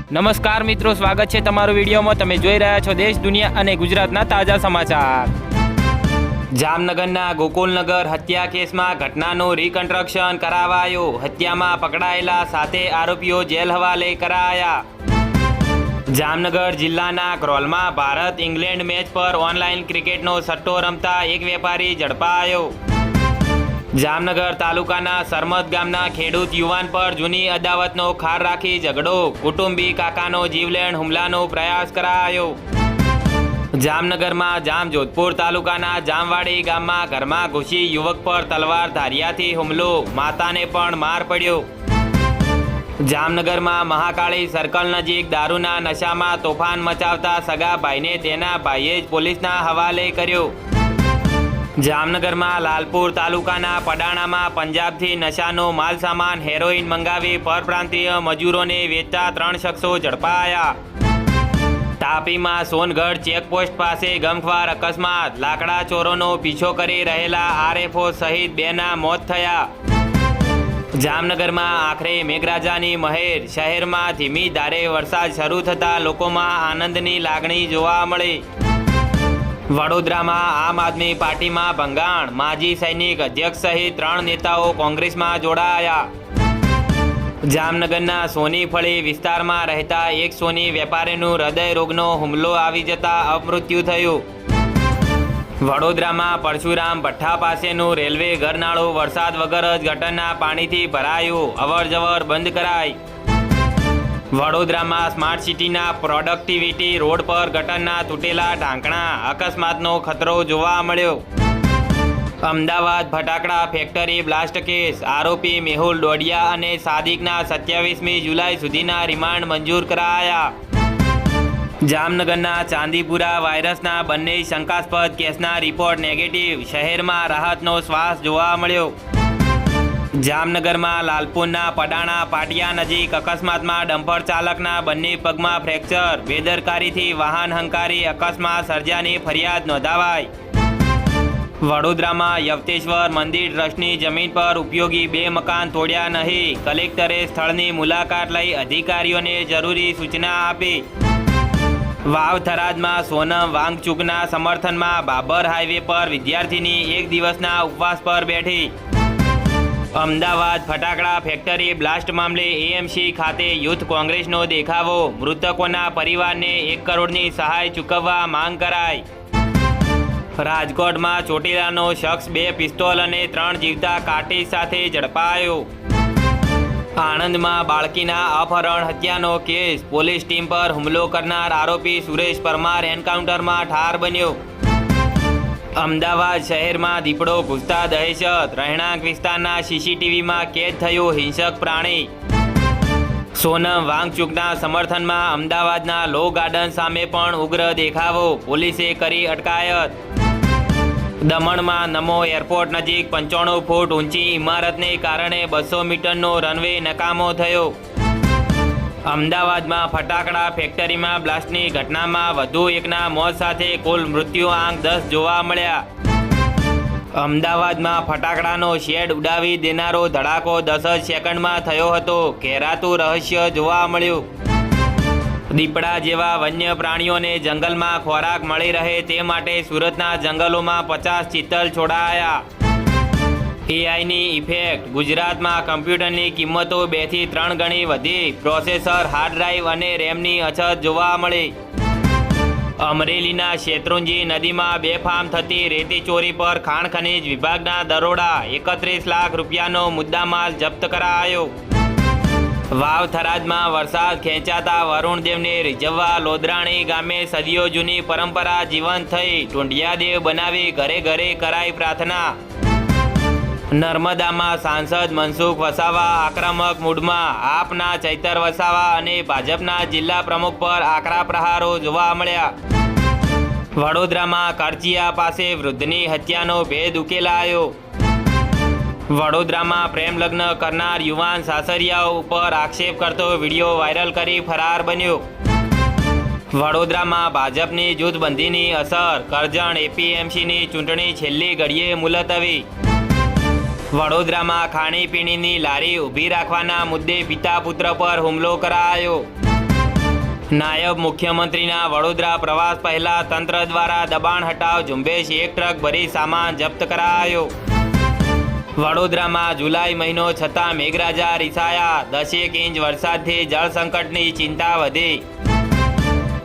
નમસ્કાર મિત્રો, સ્વાગત છે તમારું વિડીયોમાં। તમે જોઈ રહ્યા છો દેશ, દુનિયા અને ગુજરાતના તાજા સમાચાર। જામનગરના ગોકુલનગર હત્યા કેસમાં ઘટનાનું રિકન્સ્ટ્રક્શન કરાવાયું। હત્યામાં પકડાયેલા 7 આરોપીઓ જેલ હવાલે કરાયા। જામનગર જિલ્લાના ક્રોલમાં ભારત ઇંગ્લેન્ડ મેચ પર ઓનલાઈન ક્રિકેટનો સટ્ટો રમતા એક વેપારી ઝડપાયો। જામનગર તાલુકાના સરમત ગામના ખેડૂત યુવાન પર જૂની અદાવતનો ખાર રાખી ઝઘડો, કુટુંબી કાકાનો જીવલેણ હુમલાનો પ્રયાસ કરાયો। જામનગરમાં જામજોધપુર તાલુકાના જામવાડી ગામમાં ઘરમાં ઘૂસી યુવક પર તલવાર ધારિયાથી હુમલો, માતાને પણ માર પડ્યો। જામનગરમાં મહાકાળી સર્કલ નજીક દારૂના નશામાં તોફાન મચાવતા સગા ભાઈને તેના ભાઈએ જ પોલીસના હવાલે કર્યો। જામનગરમાં લાલપુર તાલુકાના પડાણામાં પંજાબથી નશાનો માલ સામાન હેરોઇન મંગાવી પરપ્રાંતીય મજૂરોને વેચતા 3 શખ્સો ઝડપાયા। તાપીમાં સોનગઢ ચેકપોસ્ટ પાસે ગમખ્વાર અકસ્માત, લાકડા ચોરોનો પીછો કરી રહેલા આરએફઓ સહિત 2ના મોત થયા। જામનગરમાં આખરે મેઘરાજાની મહેર, શહેરમાં ધીમી ધારે વરસાદ શરૂ થતાં લોકોમાં આનંદની લાગણી જોવા મળી। વડોદરામાં આમ આદમી પાર્ટીમાં ભંગાણ, માજી સૈનિક અધ્યક્ષ સહિત 3 નેતાઓ કોંગ્રેસમાં જોડાયા। જામનગરના સોનીફળી વિસ્તારમાં રહેતા એક સોની વેપારીનું હૃદય રોગનો હુમલો આવી જતા અપમૃત્યુ થયું। વડોદરામાં પરશુરામ ભઠ્ઠા પાસેનું રેલવે ગરનાળું વરસાદ વગર જ ગટરના પાણીથી ભરાયું, અવર જવર બંધ કરાઈ। વડોદરામાં સ્માર્ટ સિટીના પ્રોડક્ટિવિટી રોડ પર ગટરના તૂટેલા ઢાંકણા, અકસ્માતનો ખતરો જોવા મળ્યો। અમદાવાદ ફટાકડા ફેક્ટરી બ્લાસ્ટ કેસ, આરોપી મેહુલ ડોડિયા અને સાદિકના 27મી જુલાઈ સુધીના રિમાન્ડ મંજૂર કરાયા। જામનગરના ચાંદીપુરા વાયરસના બંને શંકાસ્પદ કેસના રિપોર્ટ નેગેટિવ, શહેરમાં રાહતનો શ્વાસ જોવા મળ્યો। જામનગરમાં લાલપુરના પડાણા પાટિયા નજીક અકસ્માતમાં ડમ્પર ચાલકના બંને પગમાં ફ્રેક્ચર, બેદરકારીથી વાહન હંકારી અકસ્માત સર્જાની ફરિયાદ નોંધાવાઈ। વડોદરામાં યવતેશ્વર મંદિર ટ્રસ્ટની જમીન પર ઉપયોગી 2 મકાન તોડ્યા નહીં, કલેક્ટરે સ્થળની મુલાકાત લઈ અધિકારીઓને જરૂરી સૂચના આપી। વાવ થરાદમાં સોનમ વાંગચુકના સમર્થનમાં બાબર હાઈવે પર વિદ્યાર્થીની 1 દિવસના ઉપવાસ પર બેઠી। અમદાવાદ ફટાકડા ફેક્ટરી બ્લાસ્ટ મામલે એએમસી ખાતે યુથ કોંગ્રેસનો દેખાવો, મૃતકોના પરિવારને 1 કરોડની સહાય ચૂકવવા માંગ કરાઈ। રાજકોટમાં ચોટીલાનો શખ્સ 2 પિસ્તોલ અને 3 જીવતા કાર્ટીજ સાથે ઝડપાયો। આણંદમાં બાળકીના અપહરણ હત્યાનો કેસ, પોલીસ ટીમ પર હુમલો કરનાર આરોપી સુરેશ પરમાર એન્કાઉન્ટરમાં ઠાર બન્યો। અમદાવાદ શહેરમાં દીપડો ઘૂસતા દહેશત, રહેણાંક વિસ્તારના સીસીટીવીમાં કેદ થયું હિંસક પ્રાણી। સોનમ વાંગચુકના સમર્થનમાં અમદાવાદના લો ગાર્ડન સામે પણ ઉગ્ર દેખાવો, પોલીસે કરી અટકાયત। દમણમાં નમો એરપોર્ટ નજીક 95 ફૂટ ઊંચી ઇમારતને કારણે 200 મીટરનો રનવે નકામો થયો। અમદાવાદમાં ફટાકડા ફેક્ટરીમાં બ્લાસ્ટની ઘટનામાં વધુ 1ના મોત સાથે કુલ મૃત્યુ આંક 10 જોવા મળ્યા। અમદાવાદમાં ફટાકડાનો શેડ ઉડાવી દેનારો ધડાકો 10 જ સેકન્ડમાં થયો હતો, ઘેરાતું રહસ્ય જોવા મળ્યું। દીપડા જેવા વન્ય પ્રાણીઓને જંગલમાં ખોરાક મળી રહે તે માટે સુરતના જંગલોમાં 50 ચિત્તલ છોડાયા। એઆઈની ઇફેક્ટ, ગુજરાતમાં કમ્પ્યુટરની કિંમતો 2 થી 3 ગણી વધી, પ્રોસેસર, હાર્ડ ડ્રાઈવ અને રેમની અછત જોવા મળી। અમરેલીના શેત્રુંજી નદીમાં બેફામ થતી રેતી ચોરી પર ખાણ ખનીજ વિભાગના દરોડા, 31 લાખ રૂપિયાનો મુદ્દામાલ જપ્ત કરાયો। વાવ થરાદમાં વરસાદ ખેંચાતા વરુણદેવને રીઝવવા લોદરાણી ગામે સદીઓ જૂની પરંપરા જીવંત થઈ, ટુંડિયાદેવ બનાવી ઘરે ઘરે કરાઈ પ્રાર્થના। નર્મદામાં સાંસદ મનસુખ વસાવા આક્રમક મૂડમાં, આપના ચૈતર વસાવા અને ભાજપના જિલ્લા પ્રમુખ પર આકરા પ્રહારો જોવા મળ્યા। વડોદરામાં કરચિયા પાસે વૃદ્ધની હત્યાનો ભેદ ઉકેલાયો। વડોદરામાં પ્રેમ લગ્ન કરનાર યુવાન સાસરિયાઓ ઉપર આક્ષેપ કરતો વિડીયો વાયરલ કરી ફરાર બન્યો। વડોદરામાં ભાજપની જૂથબંધીની અસર, કરજણ એપીએમસીની ચૂંટણી છેલ્લી ઘડીએ મુલતવી। વડોદરામાં ખાણીપીણીની લારી ઊભી રાખવાના મુદ્દે પિતા પુત્ર પર હુમલો કરાયો। નાયબ મુખ્યમંત્રીના વડોદરા પ્રવાસ પહેલા તંત્ર દ્વારા દબાણ હટાવ ઝુંબેશ 1 ટ્રક ભરી સામાન જપ્ત કરાયો. વડોદરામાં જુલાઈ મહિનો છતાં મેઘરાજા રીસાયા. 10 ઇંચ વરસાદથી જળ સંકટની ચિંતા વધી.